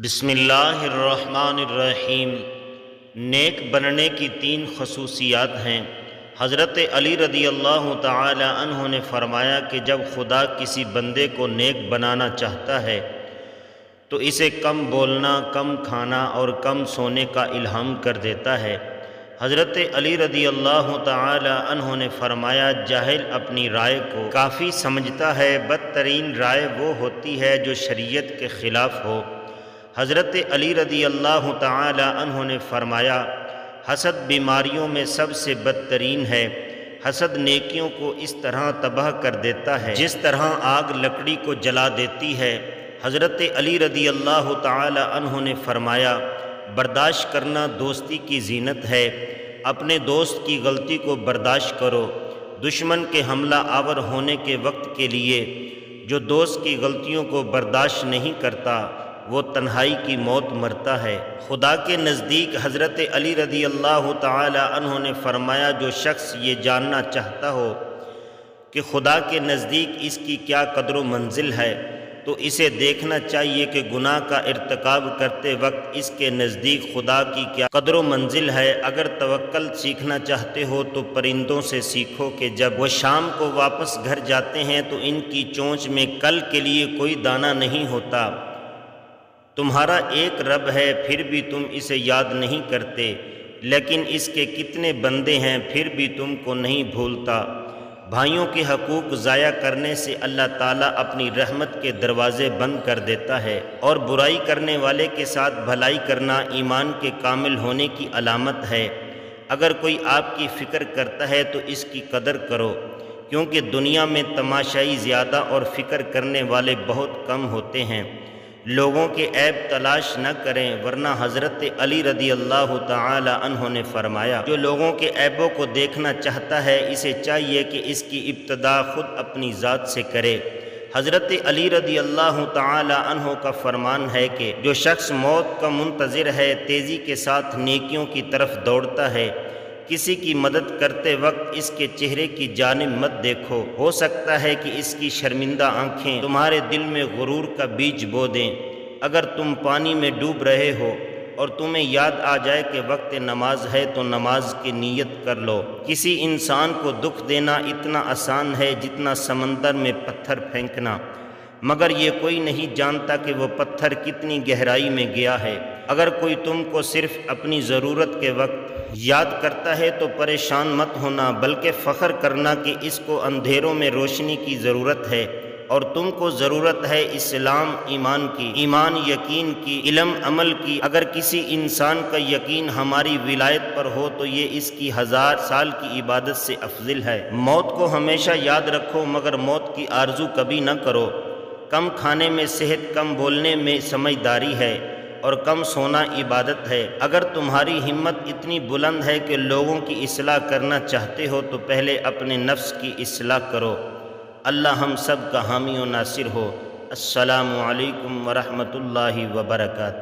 بسم اللہ الرحمن الرحیم۔ نیک بننے کی 3 خصوصیات ہیں۔ حضرت علی رضی اللہ تعالی عنہ نے فرمایا کہ جب خدا کسی بندے کو نیک بنانا چاہتا ہے تو اسے کم بولنا، کم کھانا اور کم سونے کا الہام کر دیتا ہے۔ حضرت علی رضی اللہ تعالی عنہ نے فرمایا، جاہل اپنی رائے کو کافی سمجھتا ہے، بدترین رائے وہ ہوتی ہے جو شریعت کے خلاف ہو۔ حضرت علی رضی اللہ تعالی عنہ نے فرمایا، حسد بیماریوں میں سب سے بدترین ہے۔ حسد نیکیوں کو اس طرح تباہ کر دیتا ہے جس طرح آگ لکڑی کو جلا دیتی ہے۔ حضرت علی رضی اللہ تعالی عنہ نے فرمایا، برداشت کرنا دوستی کی زینت ہے۔ اپنے دوست کی غلطی کو برداشت کرو۔ دشمن کے حملہ آور ہونے کے وقت کے لیے جو دوست کی غلطیوں کو برداشت نہیں کرتا وہ تنہائی کی موت مرتا ہے۔ خدا کے نزدیک حضرت علی رضی اللہ تعالی عنہ نے فرمایا، جو شخص یہ جاننا چاہتا ہو کہ خدا کے نزدیک اس کی کیا قدر و منزل ہے تو اسے دیکھنا چاہیے کہ گناہ کا ارتکاب کرتے وقت اس کے نزدیک خدا کی کیا قدر و منزل ہے۔ اگر توکل سیکھنا چاہتے ہو تو پرندوں سے سیکھو کہ جب وہ شام کو واپس گھر جاتے ہیں تو ان کی چونچ میں کل کے لیے کوئی دانہ نہیں ہوتا۔ تمہارا ایک رب ہے پھر بھی تم اسے یاد نہیں کرتے، لیکن اس کے کتنے بندے ہیں پھر بھی تم کو نہیں بھولتا۔ بھائیوں کے حقوق ضائع کرنے سے اللہ تعالیٰ اپنی رحمت کے دروازے بند کر دیتا ہے، اور برائی کرنے والے کے ساتھ بھلائی کرنا ایمان کے کامل ہونے کی علامت ہے۔ اگر کوئی آپ کی فکر کرتا ہے تو اس کی قدر کرو، کیونکہ دنیا میں تماشائی زیادہ اور فکر کرنے والے بہت کم ہوتے ہیں۔ لوگوں کے عیب تلاش نہ کریں، ورنہ حضرت علی رضی اللہ تعالی عنہ نے فرمایا، جو لوگوں کے عیبوں کو دیکھنا چاہتا ہے اسے چاہیے کہ اس کی ابتدا خود اپنی ذات سے کرے۔ حضرت علی رضی اللہ تعالی عنہ کا فرمان ہے کہ جو شخص موت کا منتظر ہے تیزی کے ساتھ نیکیوں کی طرف دوڑتا ہے۔ کسی کی مدد کرتے وقت اس کے چہرے کی جانب مت دیکھو، ہو سکتا ہے کہ اس کی شرمندہ آنکھیں تمہارے دل میں غرور کا بیج بو دیں۔ اگر تم پانی میں ڈوب رہے ہو اور تمہیں یاد آ جائے کہ وقت نماز ہے تو نماز کی نیت کر لو۔ کسی انسان کو دکھ دینا اتنا آسان ہے جتنا سمندر میں پتھر پھینکنا، مگر یہ کوئی نہیں جانتا کہ وہ پتھر کتنی گہرائی میں گیا ہے۔ اگر کوئی تم کو صرف اپنی ضرورت کے وقت یاد کرتا ہے تو پریشان مت ہونا، بلکہ فخر کرنا کہ اس کو اندھیروں میں روشنی کی ضرورت ہے اور تم کو ضرورت ہے اسلام ایمان کی، ایمان یقین کی، علم عمل کی۔ اگر کسی انسان کا یقین ہماری ولایت پر ہو تو یہ اس کی 1000 سال کی عبادت سے افضل ہے۔ موت کو ہمیشہ یاد رکھو مگر موت کی آرزو کبھی نہ کرو۔ کم کھانے میں صحت، کم بولنے میں سمجھداری ہے اور کم سونا عبادت ہے۔ اگر تمہاری ہمت اتنی بلند ہے کہ لوگوں کی اصلاح کرنا چاہتے ہو تو پہلے اپنے نفس کی اصلاح کرو۔ اللہ ہم سب کا حامی و ناصر ہو۔ السلام علیکم ورحمۃ اللہ وبرکاتہ۔